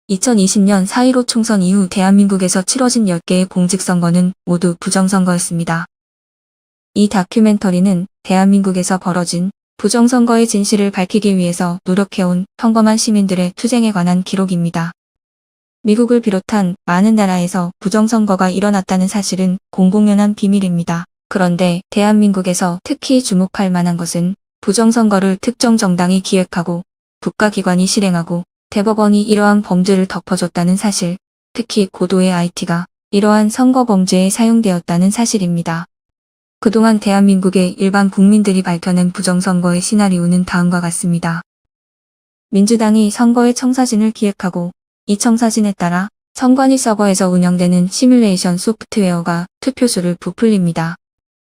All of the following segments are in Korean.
2020년 4.15 총선 이후 대한민국에서 치러진 10개의 공직선거는 모두 부정선거였습니다. 이 다큐멘터리는 대한민국에서 벌어진 부정선거의 진실을 밝히기 위해서 노력해온 평범한 시민들의 투쟁에 관한 기록입니다. 미국을 비롯한 많은 나라에서 부정선거가 일어났다는 사실은 공공연한 비밀입니다. 그런데 대한민국에서 특히 주목할 만한 것은 부정선거를 특정 정당이 기획하고 국가기관이 실행하고 대법원이 이러한 범죄를 덮어줬다는 사실, 특히 고도의 IT가 이러한 선거 범죄에 사용되었다는 사실입니다. 그동안 대한민국의 일반 국민들이 밝혀낸 부정선거의 시나리오는 다음과 같습니다. 민주당이 선거의 청사진을 기획하고 이 청사진에 따라 선관위 서버에서 운영되는 시뮬레이션 소프트웨어가 투표수를 부풀립니다.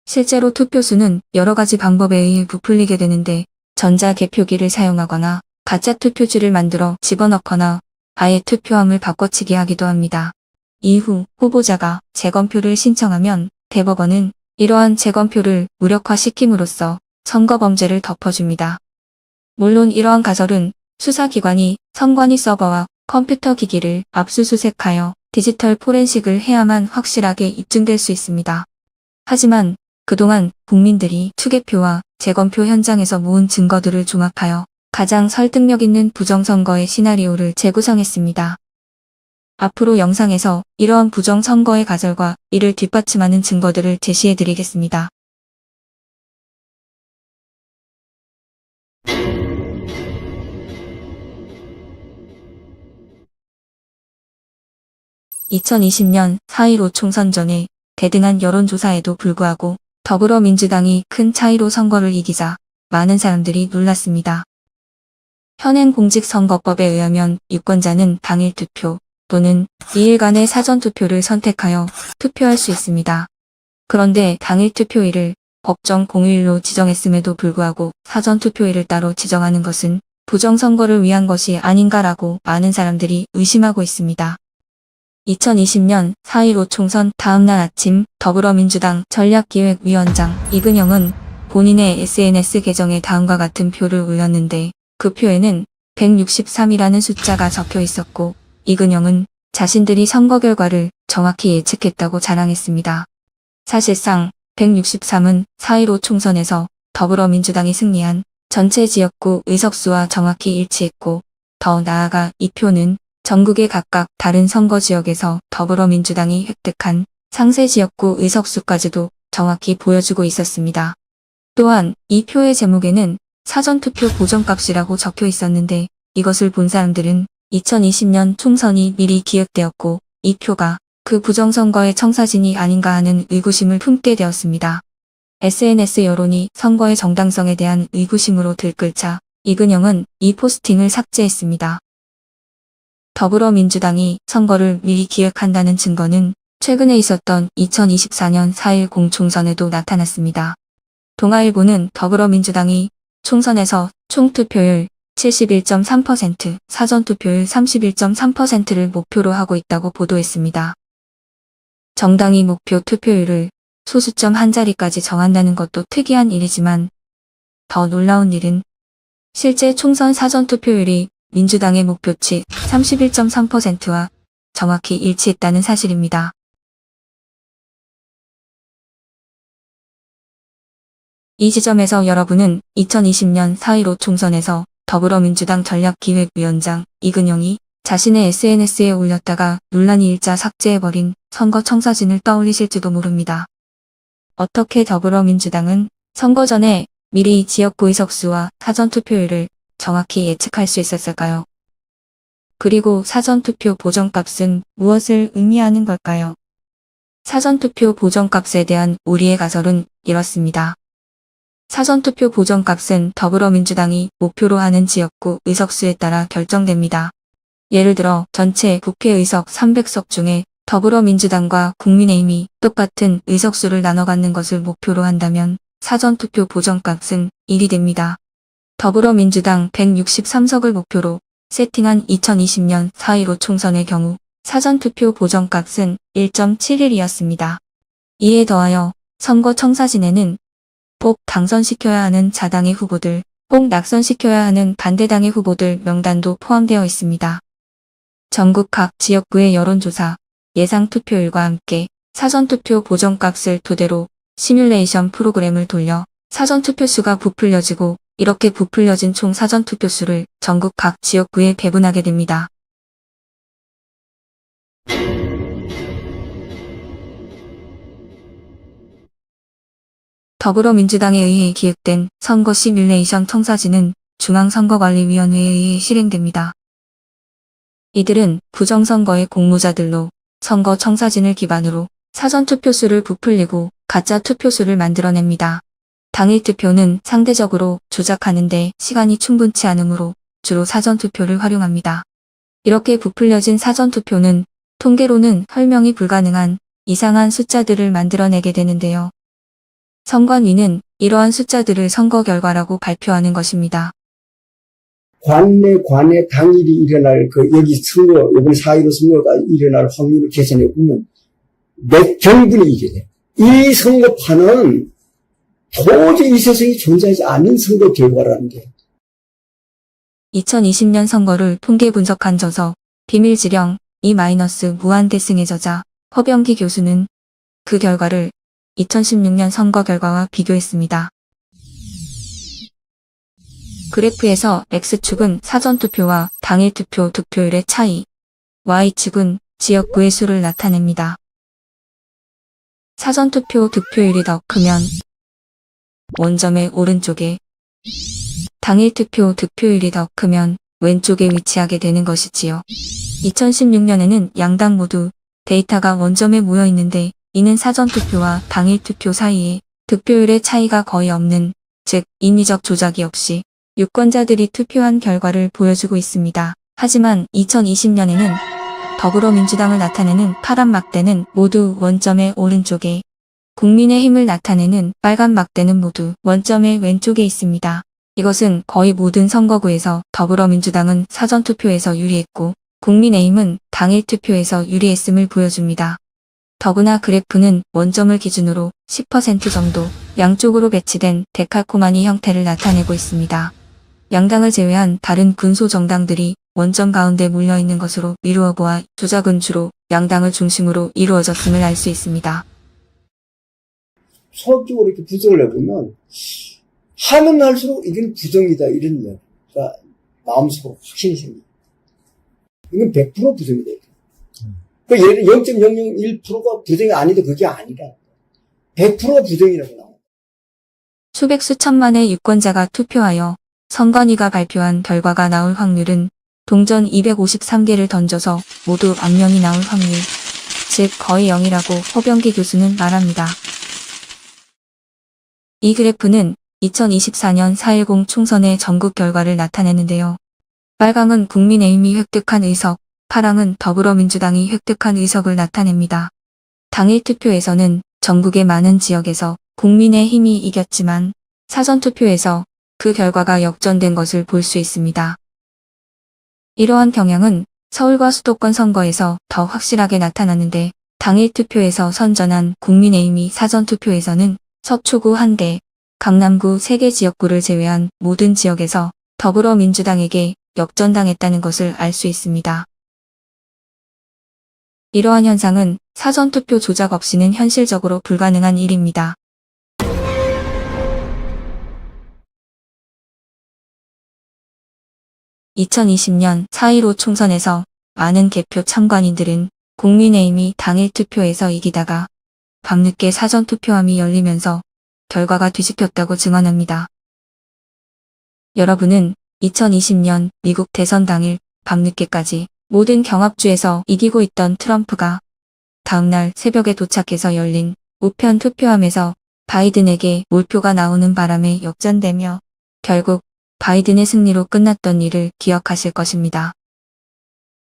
실제로 투표수는 여러 가지 방법에 의해 부풀리게 되는데 전자개표기를 사용하거나 가짜 투표지를 만들어 집어넣거나 아예 투표함을 바꿔치기 하기도 합니다. 이후 후보자가 재검표를 신청하면 대법원은 이러한 재검표를 무력화시킴으로써 선거범죄를 덮어줍니다. 물론 이러한 가설은 수사기관이 선관위 서버와 컴퓨터 기기를 압수수색하여 디지털 포렌식을 해야만 확실하게 입증될 수 있습니다. 하지만 그동안 국민들이 투개표와 재검표 현장에서 모은 증거들을 종합하여 가장 설득력 있는 부정선거의 시나리오를 재구성했습니다. 앞으로 영상에서 이러한 부정선거의 가설과 이를 뒷받침하는 증거들을 제시해드리겠습니다. (2020년) 4.15 총선 전에 대등한 여론조사에도 불구하고 더불어민주당이 큰 차이로 선거를 이기자 많은 사람들이 놀랐습니다. 현행 공직선거법에 의하면 유권자는 당일 투표 또는 2일간의 사전투표를 선택하여 투표할 수 있습니다. 그런데 당일 투표일을 법정 공휴일로 지정했음에도 불구하고 사전투표일을 따로 지정하는 것은 부정선거를 위한 것이 아닌가라고 많은 사람들이 의심하고 있습니다. 2020년 4.15 총선 다음날 아침 더불어민주당 전략기획위원장 이근영은 본인의 SNS 계정에 다음과 같은 표를 올렸는데 그 표에는 163이라는 숫자가 적혀 있었고 이근영은 자신들이 선거 결과를 정확히 예측했다고 자랑했습니다. 사실상 163은 4.15 총선에서 더불어민주당이 승리한 전체 지역구 의석수와 정확히 일치했고 더 나아가 이 표는 전국의 각각 다른 선거 지역에서 더불어민주당이 획득한 상세 지역구 의석수까지도 정확히 보여주고 있었습니다. 또한 이 표의 제목에는 사전투표 보정값이라고 적혀 있었는데 이것을 본 사람들은 2020년 총선이 미리 기획되었고 이 표가 그 부정선거의 청사진이 아닌가 하는 의구심을 품게 되었습니다. SNS 여론이 선거의 정당성에 대한 의구심으로 들끓자 이근영은 이 포스팅을 삭제했습니다. 더불어민주당이 선거를 미리 기획한다는 증거는 최근에 있었던 2024년 4.10 총선에도 나타났습니다. 동아일보는 더불어민주당이 총선에서 총투표율 71.3%, 사전투표율 31.3%를 목표로 하고 있다고 보도했습니다. 정당이 목표 투표율을 소수점 한 자리까지 정한다는 것도 특이한 일이지만 더 놀라운 일은 실제 총선 사전투표율이 민주당의 목표치 31.3%와 정확히 일치했다는 사실입니다. 이 지점에서 여러분은 2020년 4.15 총선에서 더불어민주당 전략기획위원장 이근영이 자신의 SNS에 올렸다가 논란이 일자 삭제해버린 선거 청사진을 떠올리실지도 모릅니다. 어떻게 더불어민주당은 선거 전에 미리 지역구 의석수와 사전투표율을 정확히 예측할 수 있었을까요? 그리고 사전투표 보정값은 무엇을 의미하는 걸까요? 사전투표 보정값에 대한 우리의 가설은 이렇습니다. 사전투표 보정값은 더불어민주당이 목표로 하는 지역구 의석수에 따라 결정됩니다. 예를 들어 전체 국회의석 300석 중에 더불어민주당과 국민의힘이 똑같은 의석수를 나눠 갖는 것을 목표로 한다면 사전투표 보정값은 1이 됩니다. 더불어민주당 163석을 목표로 세팅한 2020년 4.15 총선의 경우 사전투표 보정값은 1.71이었습니다. 이에 더하여 선거 청사진에는 꼭 당선시켜야 하는 자당의 후보들, 꼭 낙선시켜야 하는 반대당의 후보들 명단도 포함되어 있습니다. 전국 각 지역구의 여론조사, 예상 투표율과 함께 사전투표 보정값을 토대로 시뮬레이션 프로그램을 돌려 사전투표수가 부풀려지고 이렇게 부풀려진 총 사전투표수를 전국 각 지역구에 배분하게 됩니다. 더불어민주당에 의해 기획된 선거 시뮬레이션 청사진은 중앙선거관리위원회에 의해 실행됩니다. 이들은 부정선거의 공모자들로 선거 청사진을 기반으로 사전투표수를 부풀리고 가짜 투표수를 만들어냅니다. 당일 투표는 상대적으로 조작하는 데 시간이 충분치 않으므로 주로 사전투표를 활용합니다. 이렇게 부풀려진 사전투표는 통계로는 설명이 불가능한 이상한 숫자들을 만들어내게 되는데요. 선관위는 이러한 숫자들을 선거 결과라고 발표하는 것입니다. 관내 당일이 일어날 여기 선거, 이번 4.15 선거가 일어날 확률을 계산해 보면 몇 경분이 이게 돼. 이 선거판은 도저히 이 세상에 존재하지 않는 선거 결과라는 게. 2020년 선거를 통계 분석한 저서 비밀지령 E- 무한대승의 저자 허병기 교수는 그 결과를 2016년 선거 결과와 비교했습니다. 그래프에서 X축은 사전투표와 당일투표 득표율의 차이, Y축은 지역구의 수를 나타냅니다. 사전투표 득표율이 더 크면 원점의 오른쪽에, 당일투표 득표율이 더 크면 왼쪽에 위치하게 되는 것이지요. 2016년에는 양당 모두 데이터가 원점에 모여 있는데 이는 사전투표와 당일투표 사이에 득표율의 차이가 거의 없는, 즉 인위적 조작이 없이 유권자들이 투표한 결과를 보여주고 있습니다. 하지만 2020년에는 더불어민주당을 나타내는 파란 막대는 모두 원점의 오른쪽에, 국민의힘을 나타내는 빨간 막대는 모두 원점의 왼쪽에 있습니다. 이것은 거의 모든 선거구에서 더불어민주당은 사전투표에서 유리했고 국민의힘은 당일투표에서 유리했음을 보여줍니다. 더구나 그래프는 원점을 기준으로 10% 정도 양쪽으로 배치된 데칼코마니 형태를 나타내고 있습니다. 양당을 제외한 다른 군소 정당들이 원점 가운데 몰려있는 것으로 미루어 보아 조작은 주로 양당을 중심으로 이루어졌음을 알 수 있습니다. 수학적으로 이렇게 분석을 해보면 하면 할수록 이건 부정이다 이런 얘기가 마음속으로 확신이 생겨요. 이건 100% 부정이다. 그 예를 0.001%가 부정이 아니다 그게 아니라 100%가 부정이라고 나와요. 수백 수천만의 유권자가 투표하여 선관위가 발표한 결과가 나올 확률은 동전 253개를 던져서 모두 악명이 나올 확률, 즉 거의 0이라고 허병기 교수는 말합니다. 이 그래프는 2024년 4.10 총선의 전국 결과를 나타내는데요. 빨강은 국민의힘이 획득한 의석, 파랑은 더불어민주당이 획득한 의석을 나타냅니다. 당일 투표에서는 전국의 많은 지역에서 국민의힘이 이겼지만 사전투표에서 그 결과가 역전된 것을 볼 수 있습니다. 이러한 경향은 서울과 수도권 선거에서 더 확실하게 나타나는데 당일 투표에서 선전한 국민의힘이 사전투표에서는 서초구 1개, 강남구 3개 지역구를 제외한 모든 지역에서 더불어민주당에게 역전당했다는 것을 알 수 있습니다. 이러한 현상은 사전투표 조작 없이는 현실적으로 불가능한 일입니다. (2020년) 4.15 총선에서 많은 개표 참관인들은 국민의힘이 당일 투표에서 이기다가 밤늦게 사전투표함이 열리면서 결과가 뒤집혔다고 증언합니다. 여러분은 2020년 미국 대선 당일 밤늦게까지 모든 경합주에서 이기고 있던 트럼프가 다음날 새벽에 도착해서 열린 우편 투표함에서 바이든에게 몰표가 나오는 바람에 역전되며 결국 바이든의 승리로 끝났던 일을 기억하실 것입니다.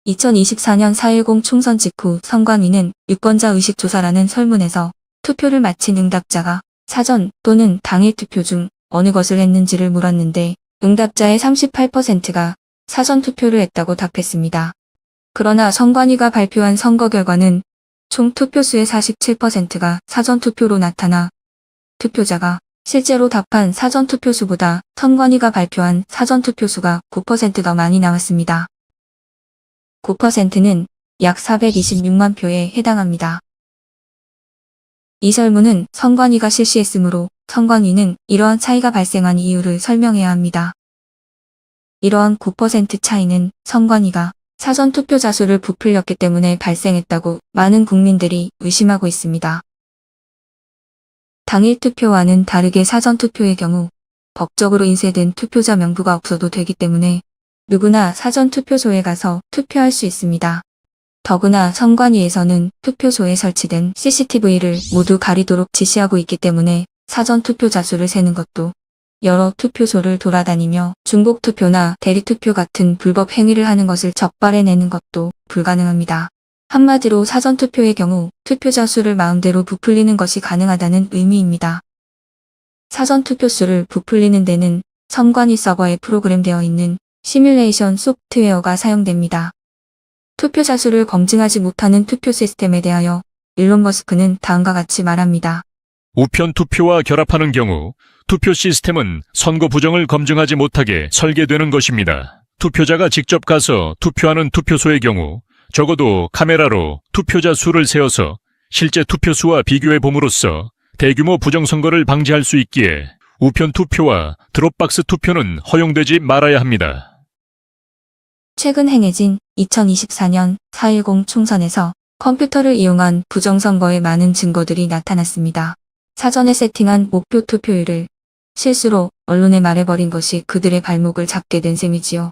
2024년 4.10 총선 직후 선관위는 유권자 의식조사라는 설문에서 투표를 마친 응답자가 사전 또는 당일 투표 중 어느 것을 했는지를 물었는데 응답자의 38%가 사전 투표를 했다고 답했습니다. 그러나 선관위가 발표한 선거 결과는 총 투표수의 47%가 사전 투표로 나타나 투표자가 실제로 답한 사전 투표수보다 선관위가 발표한 사전 투표수가 9% 더 많이 나왔습니다. 9%는 약 426만 표에 해당합니다. 이 설문은 선관위가 실시했으므로 선관위는 이러한 차이가 발생한 이유를 설명해야 합니다. 이러한 9% 차이는 선관위가 사전투표자 수를 부풀렸기 때문에 발생했다고 많은 국민들이 의심하고 있습니다. 당일 투표와는 다르게 사전투표의 경우 법적으로 인쇄된 투표자 명부가 없어도 되기 때문에 누구나 사전투표소에 가서 투표할 수 있습니다. 더구나 선관위에서는 투표소에 설치된 CCTV를 모두 가리도록 지시하고 있기 때문에 사전투표자 수를 세는 것도 여러 투표소를 돌아다니며 중복투표나 대리투표 같은 불법 행위를 하는 것을 적발해내는 것도 불가능합니다. 한마디로 사전투표의 경우 투표자 수를 마음대로 부풀리는 것이 가능하다는 의미입니다. 사전투표 수를 부풀리는 데는 선관위 서버에 프로그램되어 있는 시뮬레이션 소프트웨어가 사용됩니다. 투표자 수를 검증하지 못하는 투표 시스템에 대하여 일론 머스크는 다음과 같이 말합니다. 우편 투표와 결합하는 경우 투표 시스템은 선거 부정을 검증하지 못하게 설계되는 것입니다. 투표자가 직접 가서 투표하는 투표소의 경우 적어도 카메라로 투표자 수를 세어서 실제 투표수와 비교해 봄으로써 대규모 부정선거를 방지할 수 있기에 우편 투표와 드롭박스 투표는 허용되지 말아야 합니다. 최근 행해진 2024년 4.10 총선에서 컴퓨터를 이용한 부정선거의 많은 증거들이 나타났습니다. 사전에 세팅한 목표 투표율을 실수로 언론에 말해버린 것이 그들의 발목을 잡게 된 셈이지요.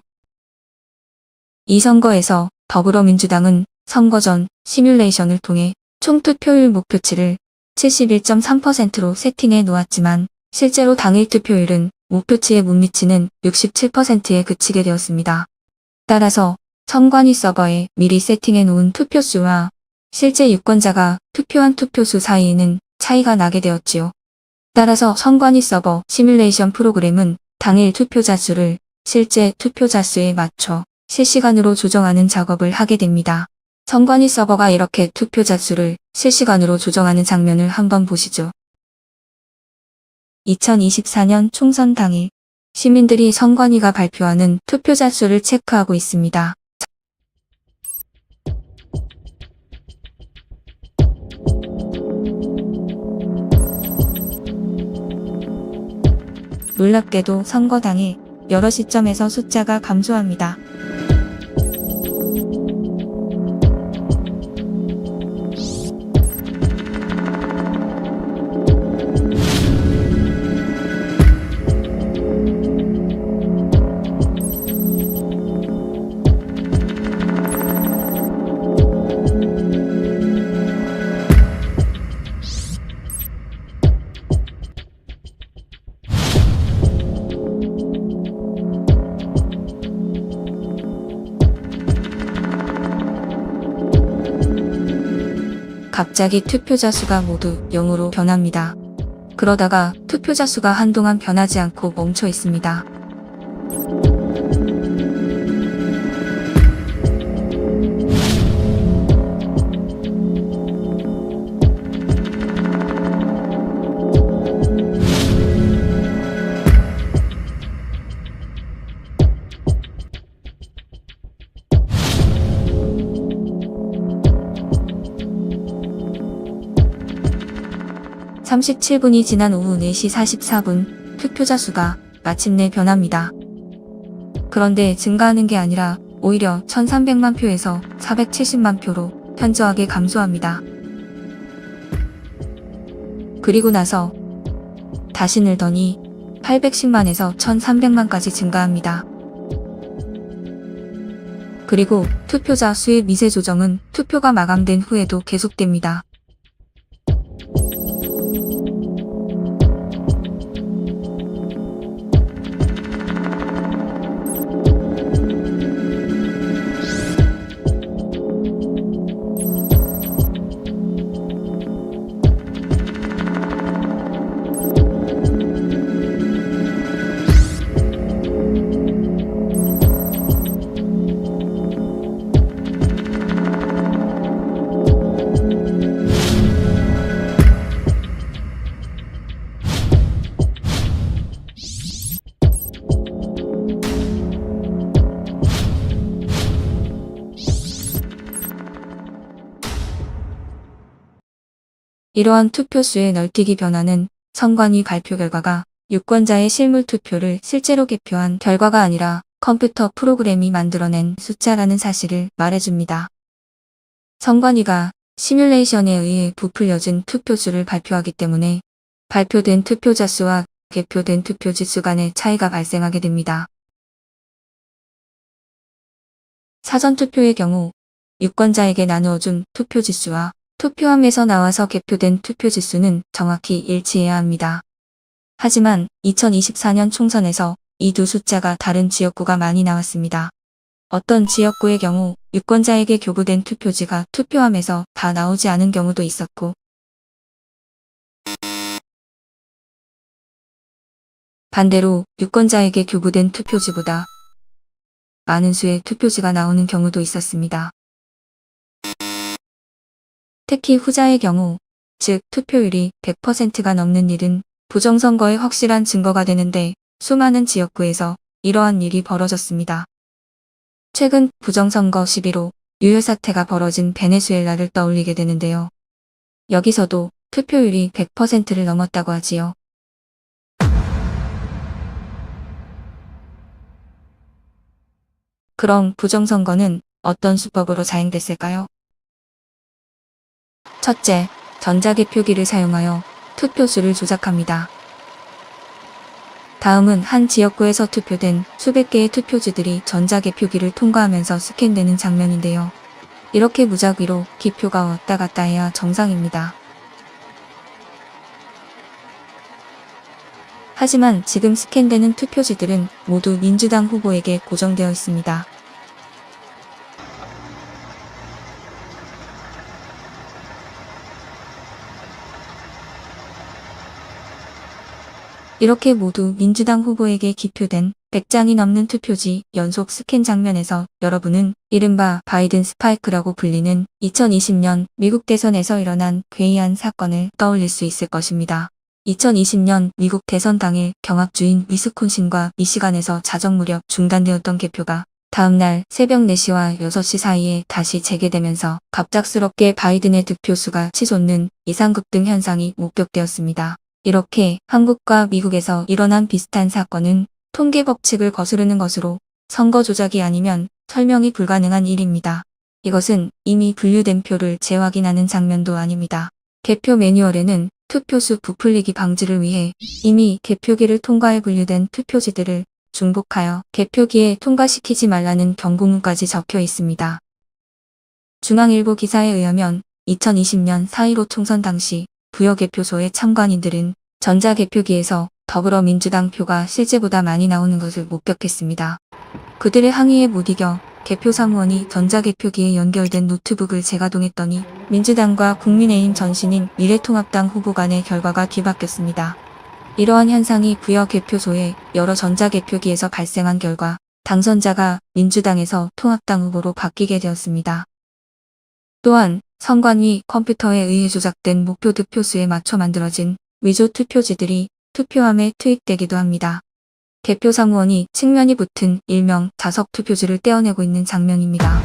이 선거에서 더불어민주당은 선거 전 시뮬레이션을 통해 총 투표율 목표치를 71.3%로 세팅해 놓았지만 실제로 당일 투표율은 목표치에 못 미치는 67%에 그치게 되었습니다. 따라서 선관위 서버에 미리 세팅해 놓은 투표수와 실제 유권자가 투표한 투표수 사이에는 차이가 나게 되었지요. 따라서 선관위 서버 시뮬레이션 프로그램은 당일 투표자 수를 실제 투표자 수에 맞춰 실시간으로 조정하는 작업을 하게 됩니다. 선관위 서버가 이렇게 투표자 수를 실시간으로 조정하는 장면을 한번 보시죠. 2024년 총선 당일 시민들이 선관위가 발표하는 투표자 수를 체크하고 있습니다. 놀랍게도 선거 당일 여러 시점에서 숫자가 감소합니다. 갑자기 투표자 수가 모두 0으로 변합니다. 그러다가 투표자 수가 한동안 변하지 않고 멈춰 있습니다. (37분이) 지난 오후 4시 44분 투표자 수가 마침내 변합니다. 그런데 증가하는 게 아니라 오히려 1300만 표에서 470만 표로 현저하게 감소합니다. 그리고 나서 다시 늘더니 810만에서 1300만까지 증가합니다. 그리고 투표자 수의 미세 조정은 투표가 마감된 후에도 계속됩니다. 이러한 투표수의 널뛰기 변화는 선관위 발표 결과가 유권자의 실물 투표를 실제로 개표한 결과가 아니라 컴퓨터 프로그램이 만들어낸 숫자라는 사실을 말해줍니다. 선관위가 시뮬레이션에 의해 부풀려진 투표수를 발표하기 때문에 발표된 투표자 수와 개표된 투표지 수 간의 차이가 발생하게 됩니다. 사전투표의 경우 유권자에게 나누어준 투표지수와 투표함에서 나와서 개표된 투표지수는 정확히 일치해야 합니다. 하지만 2024년 총선에서 이 두 숫자가 다른 지역구가 많이 나왔습니다. 어떤 지역구의 경우 유권자에게 교부된 투표지가 투표함에서 다 나오지 않은 경우도 있었고, 반대로 유권자에게 교부된 투표지보다 많은 수의 투표지가 나오는 경우도 있었습니다. 특히 후자의 경우, 즉 투표율이 100%가 넘는 일은 부정선거의 확실한 증거가 되는데 수많은 지역구에서 이러한 일이 벌어졌습니다. 최근 부정선거 11호 유혈 사태가 벌어진 베네수엘라를 떠올리게 되는데요. 여기서도 투표율이 100%를 넘었다고 하지요. 그럼 부정선거는 어떤 수법으로 자행됐을까요? 첫째, 전자개표기를 사용하여 투표수를 조작합니다. 다음은 한 지역구에서 투표된 수백 개의 투표지들이 전자개표기를 통과하면서 스캔되는 장면인데요. 이렇게 무작위로 기표가 왔다 갔다 해야 정상입니다. 하지만 지금 스캔되는 투표지들은 모두 민주당 후보에게 고정되어 있습니다. 이렇게 모두 민주당 후보에게 기표된 100장이 넘는 투표지 연속 스캔 장면에서 여러분은 이른바 바이든 스파이크라고 불리는 2020년 미국 대선에서 일어난 괴이한 사건을 떠올릴 수 있을 것입니다. 2020년 미국 대선 당일 경합주인 위스콘신과 미시간에서 자정 무렵 중단되었던 개표가 다음날 새벽 4시와 6시 사이에 다시 재개되면서 갑작스럽게 바이든의 득표수가 치솟는 이상급등 현상이 목격되었습니다. 이렇게 한국과 미국에서 일어난 비슷한 사건은 통계 법칙을 거스르는 것으로 선거 조작이 아니면 설명이 불가능한 일입니다. 이것은 이미 분류된 표를 재확인하는 장면도 아닙니다. 개표 매뉴얼에는 투표수 부풀리기 방지를 위해 이미 개표기를 통과해 분류된 투표지들을 중복하여 개표기에 통과시키지 말라는 경고문까지 적혀 있습니다. 중앙일보 기사에 의하면 2020년 4.15 총선 당시 부여 개표소의 참관인들은 전자개표기에서 더불어민주당 표가 실제보다 많이 나오는 것을 목격했습니다. 그들의 항의에 못 이겨 개표사무원이 전자개표기에 연결된 노트북을 재가동했더니 민주당과 국민의힘 전신인 미래통합당 후보 간의 결과가 뒤바뀌었습니다. 이러한 현상이 부여 개표소의 여러 전자개표기에서 발생한 결과 당선자가 민주당에서 통합당 후보로 바뀌게 되었습니다. 또한 선관위 컴퓨터에 의해 조작된 목표 득표수에 맞춰 만들어진 위조 투표지들이 투표함에 투입되기도 합니다. 개표사무원이 측면이 붙은 일명 자석 투표지를 떼어내고 있는 장면입니다.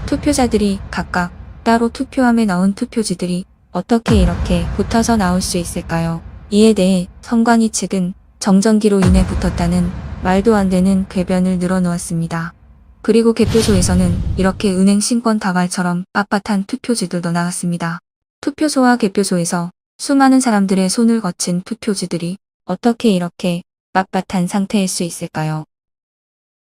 투표자들이 각각 따로 투표함에 넣은 투표지들이 어떻게 이렇게 붙어서 나올 수 있을까요? 이에 대해 선관위 측은 정전기로 인해 붙었다는 말도 안 되는 궤변을 늘어놓았습니다. 그리고 개표소에서는 이렇게 은행 신권 다발처럼 빳빳한 투표지들도 나왔습니다. 투표소와 개표소에서 수많은 사람들의 손을 거친 투표지들이 어떻게 이렇게 빳빳한 상태일 수 있을까요?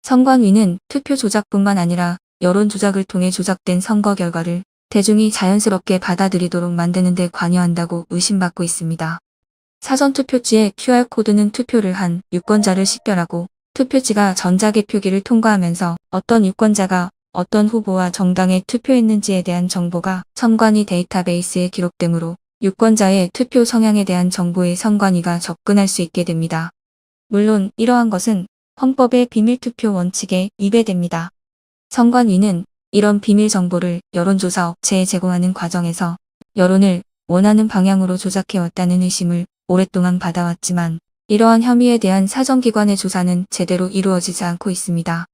선관위는 투표 조작뿐만 아니라 여론 조작을 통해 조작된 선거 결과를 대중이 자연스럽게 받아들이도록 만드는 데 관여한다고 의심받고 있습니다. 사전투표지의 QR코드는 투표를 한 유권자를 식별하고 투표지가 전자개표기를 통과하면서 어떤 유권자가 어떤 후보와 정당에 투표했는지에 대한 정보가 선관위 데이터베이스에 기록되므로 유권자의 투표 성향에 대한 정보에 선관위가 접근할 수 있게 됩니다. 물론 이러한 것은 헌법의 비밀투표 원칙에 위배됩니다. 선관위는 이런 비밀 정보를 여론조사 업체에 제공하는 과정에서 여론을 원하는 방향으로 조작해왔다는 의심을 오랫동안 받아왔지만 이러한 혐의에 대한 사정기관의 조사는 제대로 이루어지지 않고 있습니다.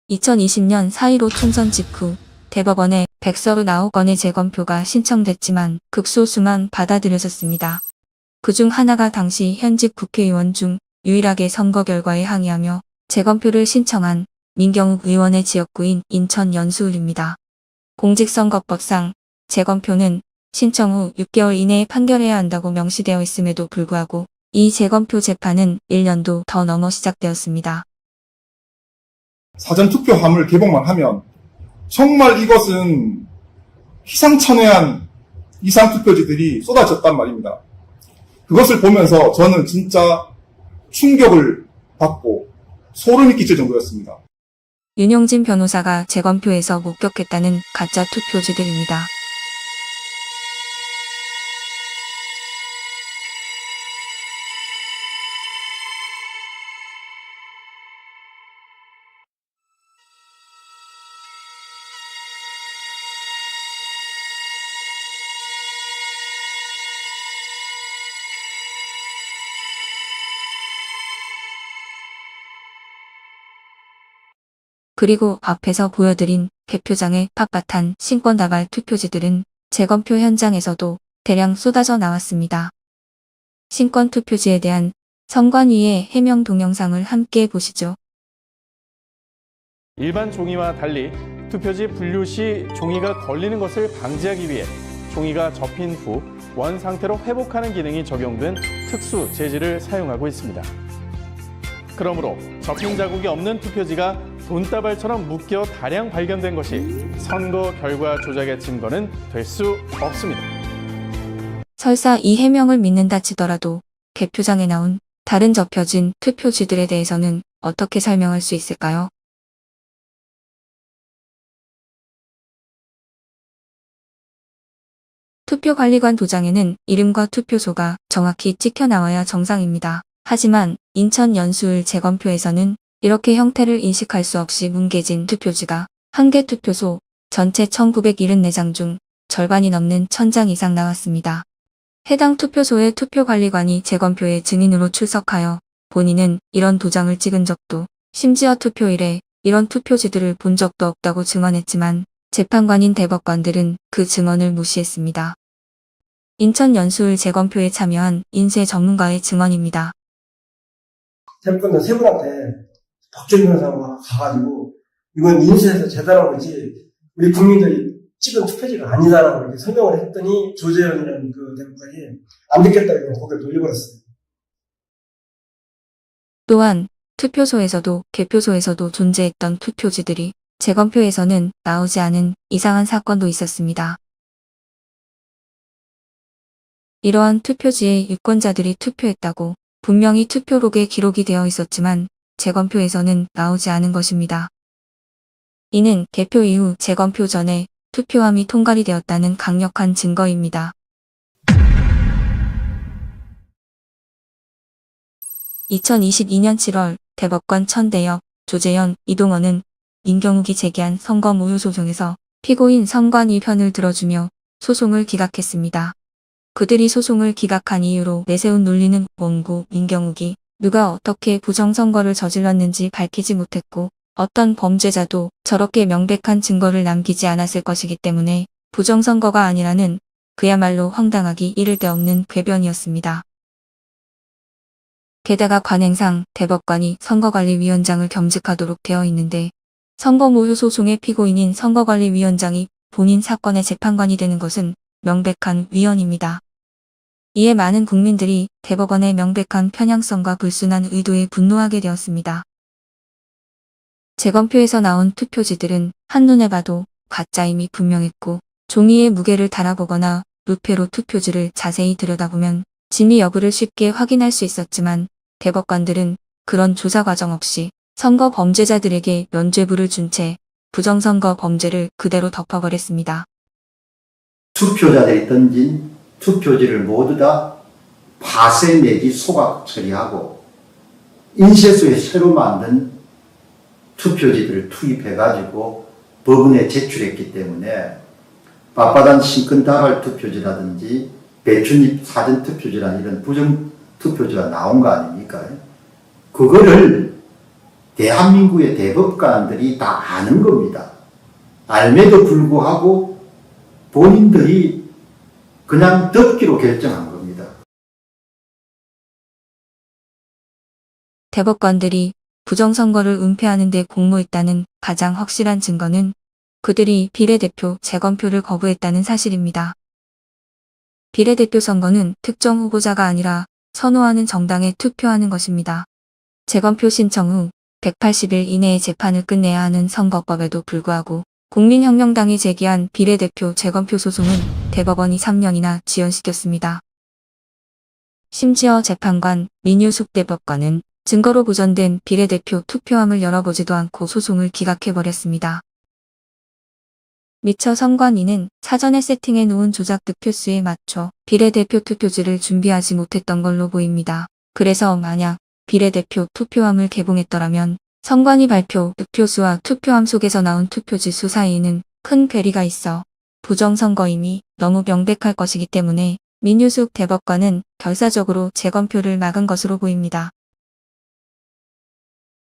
2020년 4.15 총선 직후 대법원에 139건의 재검표가 신청됐지만 극소수만 받아들여졌습니다. 그중 하나가 당시 현직 국회의원 중 유일하게 선거 결과에 항의하며 재검표를 신청한 민경욱 의원의 지역구인 인천 연수울입니다. 공직선거법상 재검표는 신청 후 6개월 이내에 판결해야 한다고 명시되어 있음에도 불구하고 이 재검표 재판은 1년도 더 넘어 시작되었습니다. 사전투표함을 개봉만 하면 정말 이것은 희상천외한 이상투표지들이 쏟아졌단 말입니다. 그것을 보면서 저는 진짜 충격을 받고 소름이 끼칠 정도였습니다. 윤용진 변호사가 재검표에서 목격했다는 가짜 투표지들입니다. 그리고 앞에서 보여드린 개표장의 빳빳한 신권다발 투표지들은 재검표 현장에서도 대량 쏟아져 나왔습니다. 신권 투표지에 대한 선관위의 해명 동영상을 함께 보시죠. 일반 종이와 달리 투표지 분류 시 종이가 걸리는 것을 방지하기 위해 종이가 접힌 후 원 상태로 회복하는 기능이 적용된 특수 재질을 사용하고 있습니다. 그러므로 접힌 자국이 없는 투표지가 돈다발처럼 묶여 다량 발견된 것이 선거 결과 조작의 증거는 될 수 없습니다. 설사 이 해명을 믿는다 치더라도 개표장에 나온 다른 접혀진 투표지들에 대해서는 어떻게 설명할 수 있을까요? 투표관리관 도장에는 이름과 투표소가 정확히 찍혀 나와야 정상입니다. 하지만 인천 연수울 재검표에서는 이렇게 형태를 인식할 수 없이 뭉개진 투표지가 한 개 투표소 전체 1974장 중 절반이 넘는 1000장 이상 나왔습니다. 해당 투표소의 투표관리관이 재검표의 증인으로 출석하여 본인은 이런 도장을 찍은 적도 심지어 투표일에 이런 투표지들을 본 적도 없다고 증언했지만 재판관인 대법관들은 그 증언을 무시했습니다. 인천 연수울 재검표에 참여한 인쇄 전문가의 증언입니다. 대법관들 세 분한테 박준 변호사가 가가지고 이건 인쇄해서 재단한 거지 우리 국민들이 찍은 투표지가 아니다라고 이렇게 설명을 했더니 조재현이라는 그 대법관이 안 듣겠다고 고개를 돌려버렸어요. 또한 투표소에서도 개표소에서도 존재했던 투표지들이 재검표에서는 나오지 않은 이상한 사건도 있었습니다. 이러한 투표지에 유권자들이 투표했다고 분명히 투표록에 기록이 되어 있었지만 재검표에서는 나오지 않은 것입니다. 이는 개표 이후 재검표 전에 투표함이 통과이 되었다는 강력한 증거입니다. 2022년 7월 대법관 천대엽, 조재현, 이동헌은 민경욱이 제기한 선거 모유 소송에서 피고인 선관위 편을 들어주며 소송을 기각했습니다. 그들이 소송을 기각한 이유로 내세운 논리는 원고 민경욱이 누가 어떻게 부정선거를 저질렀는지 밝히지 못했고 어떤 범죄자도 저렇게 명백한 증거를 남기지 않았을 것이기 때문에 부정선거가 아니라는 그야말로 황당하기 이를 데 없는 궤변이었습니다. 게다가 관행상 대법관이 선거관리위원장을 겸직하도록 되어 있는데 선거 모유 소송의 피고인인 선거관리위원장이 본인 사건의 재판관이 되는 것은 명백한 위헌입니다. 이에 많은 국민들이 대법원의 명백한 편향성과 불순한 의도에 분노하게 되었습니다. 재검표에서 나온 투표지들은 한눈에 봐도 가짜임이 분명했고 종이에 무게를 달아보거나 루페로 투표지를 자세히 들여다보면 진위 여부를 쉽게 확인할 수 있었지만 대법관들은 그런 조사 과정 없이 선거 범죄자들에게 면죄부를 준 채 부정선거 범죄를 그대로 덮어버렸습니다. 투표자들이 던진 투표지를 모두 다 파쇄 내지 소각 처리하고 인쇄소에 새로 만든 투표지들을 투입해가지고 법원에 제출했기 때문에 빳빳한 신권다발 투표지라든지 배춧잎 사전 투표지라는 이런 부정 투표지가 나온 거 아닙니까? 그거를 대한민국의 대법관들이 다 아는 겁니다. 알매도 불구하고 본인들이 그냥 덮기로 결정한 겁니다. 대법관들이 부정선거를 은폐하는 데 공모했다는 가장 확실한 증거는 그들이 비례대표 재검표를 거부했다는 사실입니다. 비례대표 선거는 특정 후보자가 아니라 선호하는 정당에 투표하는 것입니다. 재검표 신청 후 180일 이내에 재판을 끝내야 하는 선거법에도 불구하고 국민혁명당이 제기한 비례대표 재검표 소송은 대법원이 3년이나 지연시켰습니다. 심지어 재판관 민유숙 대법관은 증거로 보존된 비례대표 투표함을 열어보지도 않고 소송을 기각해버렸습니다. 미처 선관위는 사전에 세팅해 놓은 조작 득표수에 맞춰 비례대표 투표지를 준비하지 못했던 걸로 보입니다. 그래서 만약 비례대표 투표함을 개봉했더라면 선관위 발표 득표수와 투표함 속에서 나온 투표지 수 사이에는 큰 괴리가 있어 부정선거임이 너무 명백할 것이기 때문에 민유숙 대법관은 결사적으로 재검표를 막은 것으로 보입니다.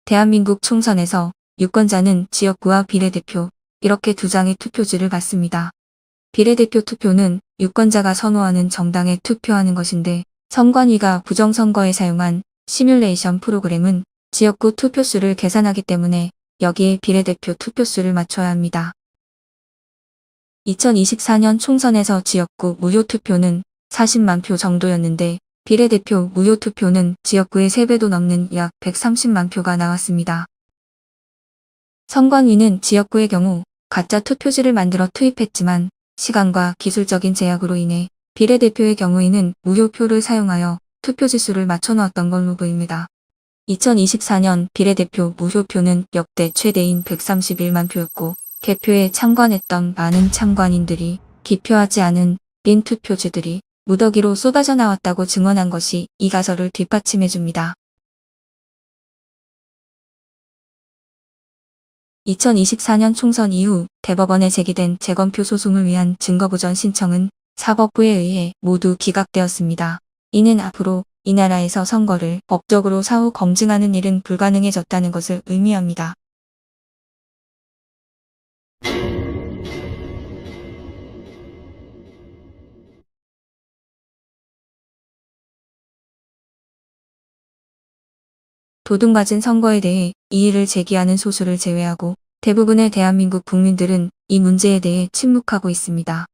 대한민국 총선에서 유권자는 지역구와 비례대표 이렇게 두 장의 투표지를 받습니다. 비례대표 투표는 유권자가 선호하는 정당에 투표하는 것인데 선관위가 부정선거에 사용한 시뮬레이션 프로그램은 지역구 투표수를 계산하기 때문에 여기에 비례대표 투표수를 맞춰야 합니다. 2024년 총선에서 지역구 무효투표는 40만 표 정도였는데 비례대표 무효투표는 지역구의 3배도 넘는 약 130만 표가 나왔습니다. 선관위는 지역구의 경우 가짜 투표지를 만들어 투입했지만 시간과 기술적인 제약으로 인해 비례대표의 경우에는 무효표를 사용하여 투표지 수를 맞춰놓았던 걸로 보입니다. 2024년 비례대표 무효표는 역대 최대인 131만 표였고 개표에 참관했던 많은 참관인들이 기표하지 않은 빈 투표지들이 무더기로 쏟아져 나왔다고 증언한 것이 이 가설을 뒷받침해줍니다. 2024년 총선 이후 대법원에 제기된 재검표 소송을 위한 증거보전 신청은 사법부에 의해 모두 기각되었습니다. 이는 앞으로 이 나라에서 선거를 법적으로 사후 검증하는 일은 불가능해졌다는 것을 의미합니다. 도둑맞은 선거에 대해 이의를 제기하는 소수를 제외하고 대부분의 대한민국 국민들은 이 문제에 대해 침묵하고 있습니다.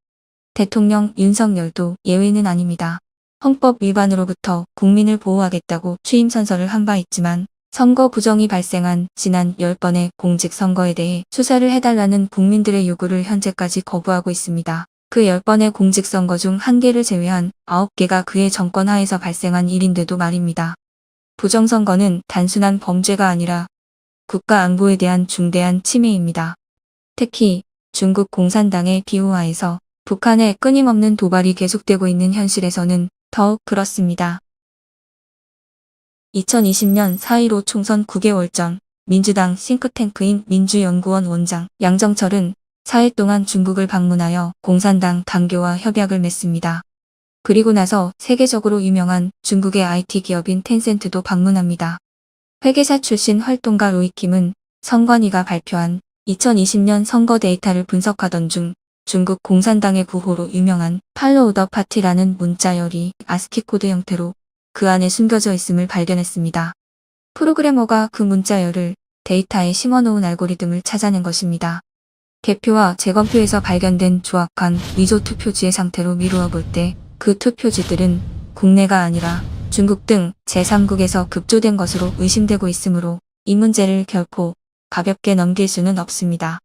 대통령 윤석열도 예외는 아닙니다. 헌법 위반으로부터 국민을 보호하겠다고 취임 선서를 한 바 있지만 선거 부정이 발생한 지난 10번의 공직선거에 대해 수사를 해달라는 국민들의 요구를 현재까지 거부하고 있습니다. 그 10번의 공직선거 중 1개를 제외한 9개가 그의 정권 하에서 발생한 일인데도 말입니다. 부정선거는 단순한 범죄가 아니라 국가 안보에 대한 중대한 침해입니다. 특히 중국 공산당의 비호하에서 북한의 끊임없는 도발이 계속되고 있는 현실에서는 더욱 그렇습니다. 2020년 4.15 총선 9개월 전 민주당 싱크탱크인 민주연구원 원장 양정철은 4일 동안 중국을 방문하여 공산당 당교와 협약을 맺습니다. 그리고 나서 세계적으로 유명한 중국의 IT 기업인 텐센트도 방문합니다. 회계사 출신 활동가 로이킴은 선관위가 발표한 2020년 선거 데이터를 분석하던 중 중국 공산당의 구호로 유명한 팔로우 더 파티라는 문자열이 아스키 코드 형태로 그 안에 숨겨져 있음을 발견했습니다. 프로그래머가 그 문자열을 데이터에 심어놓은 알고리즘을 찾아낸 것입니다. 개표와 재검표에서 발견된 조악한 위조 투표지의 상태로 미루어 볼 때 그 투표지들은 국내가 아니라 중국 등 제3국에서 급조된 것으로 의심되고 있으므로 이 문제를 결코 가볍게 넘길 수는 없습니다.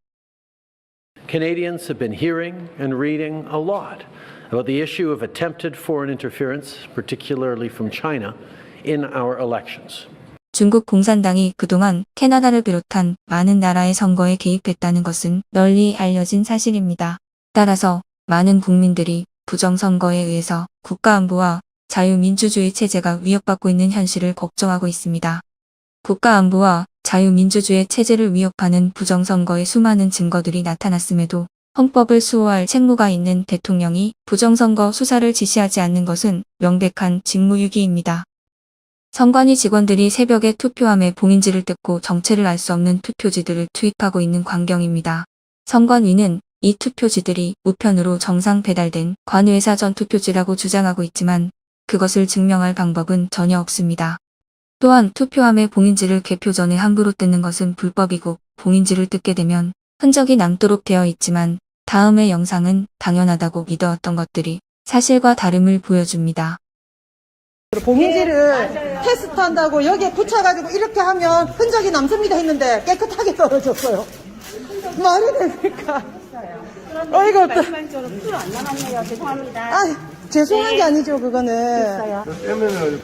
Canadians have been hearing and reading a lot about the issue of attempted foreign interference, particularly from China, in our elections. 중국 공산당이 그동안 캐나다를 비롯한 많은 나라의 선거에 개입했다는 것은 널리 알려진 사실입니다. 따라서 많은 국민들이 부정선거에 의해서 국가안보와 자유민주주의 체제가 위협받고 있는 현실을 걱정하고 있습니다. 국가안보와 자유민주주의 체제를 위협하는 부정선거의 수많은 증거들이 나타났음에도 헌법을 수호할 책무가 있는 대통령이 부정선거 수사를 지시하지 않는 것은 명백한 직무유기입니다. 선관위 직원들이 새벽에 투표함에 봉인지를 뜯고 정체를 알 수 없는 투표지들을 투입하고 있는 광경입니다. 선관위는 이 투표지들이 우편으로 정상 배달된 관외사 전 투표지라고 주장하고 있지만 그것을 증명할 방법은 전혀 없습니다. 또한 투표함의 봉인지를 개표 전에 함부로 뜯는 것은 불법이고 봉인지를 뜯게 되면 흔적이 남도록 되어 있지만 다음의 영상은 당연하다고 믿어왔던 것들이 사실과 다름을 보여줍니다. 봉인지를 테스트한다고 여기에 붙여가지고 이렇게 하면 흔적이 남습니다 했는데 깨끗하게 떨어졌어요. 말이 됩니까? 어이가 없다. 풀안 남았네요. 죄송합니다. 아, 죄송한 게 아니죠, 그거는. 그러면은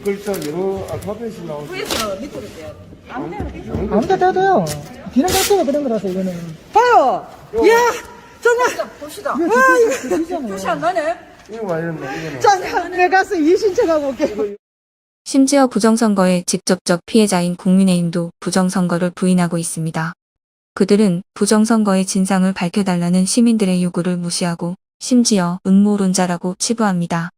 글자 여러 알파벳이 나오죠. 아무 데다 돼요. 기능 자체가 그런 거라서 이거는. 봐요! 이야! 정말! 봅시다. 와, 이거. 표시 안 나네? 이거 말이었네, 이거는. 잠깐, 내가 가서 이 신청하고 올게. 심지어 부정선거의 직접적 피해자인 국민의힘도 부정선거를 부인하고 있습니다. 그들은 부정선거의 진상을 밝혀달라는 시민들의 요구를 무시하고 심지어 음모론자라고 치부합니다.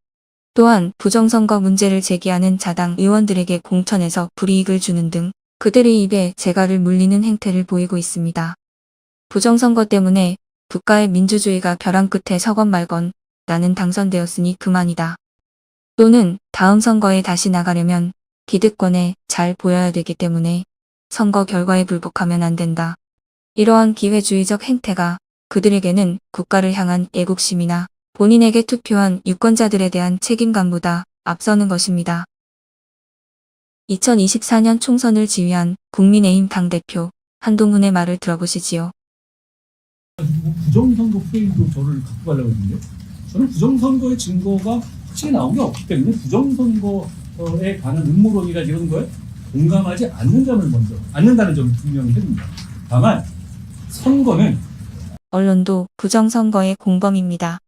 또한 부정선거 문제를 제기하는 자당 의원들에게 공천에서 불이익을 주는 등 그들의 입에 재갈을 물리는 행태를 보이고 있습니다. 부정선거 때문에 국가의 민주주의가 벼랑 끝에 서건 말건 나는 당선되었으니 그만이다. 또는 다음 선거에 다시 나가려면 기득권에 잘 보여야 되기 때문에 선거 결과에 불복하면 안 된다. 이러한 기회주의적 행태가 그들에게는 국가를 향한 애국심이나 본인에게 투표한 유권자들에 대한 책임감보다 앞서는 것입니다. 2024년 총선을 지휘한 국민의힘 당대표 한동훈의 말을 들어보시지요. 부정선거 프레임도 저를 갖고 가려고 했는데 저는 부정선거의 증거가 확실히 나온 게 없기 때문에 부정선거에 관한 음모론이나 이런 거에 공감하지 않는다는 점을 분명히 해줍니다. 다만 선거는 언론도 부정선거의 공범입니다.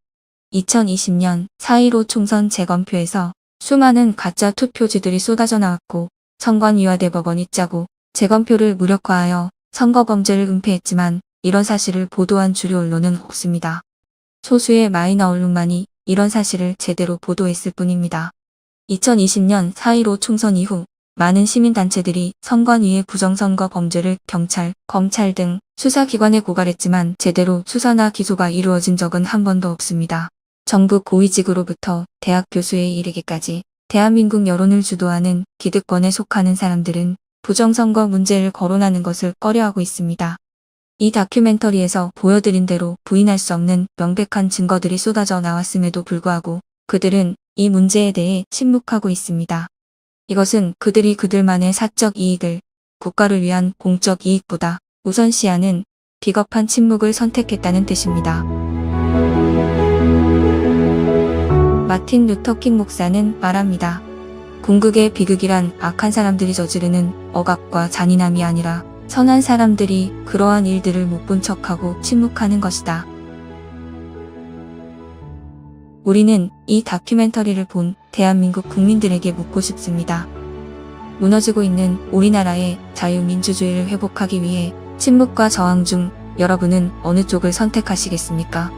2020년 4.15 총선 재검표에서 수많은 가짜 투표지들이 쏟아져 나왔고 선관위와 대법원이 짜고 재검표를 무력화하여 선거범죄를 은폐했지만 이런 사실을 보도한 주류 언론은 없습니다. 소수의 마이너 언론만이 이런 사실을 제대로 보도했을 뿐입니다. 2020년 4.15 총선 이후 많은 시민단체들이 선관위의 부정선거 범죄를 경찰, 검찰 등 수사기관에 고발했지만 제대로 수사나 기소가 이루어진 적은 한 번도 없습니다. 정부 고위직으로부터 대학 교수에 이르기까지 대한민국 여론을 주도하는 기득권에 속하는 사람들은 부정선거 문제를 거론하는 것을 꺼려하고 있습니다. 이 다큐멘터리에서 보여드린 대로 부인할 수 없는 명백한 증거들이 쏟아져 나왔음에도 불구하고 그들은 이 문제에 대해 침묵하고 있습니다. 이것은 그들이 그들만의 사적 이익을 국가를 위한 공적 이익보다 우선시하는 비겁한 침묵을 선택했다는 뜻입니다. 마틴 루터킹 목사는 말합니다. 궁극의 비극이란 악한 사람들이 저지르는 억압과 잔인함이 아니라 선한 사람들이 그러한 일들을 못 본 척하고 침묵하는 것이다. 우리는 이 다큐멘터리를 본 대한민국 국민들에게 묻고 싶습니다. 무너지고 있는 우리나라의 자유민주주의를 회복하기 위해 침묵과 저항 중 여러분은 어느 쪽을 선택하시겠습니까?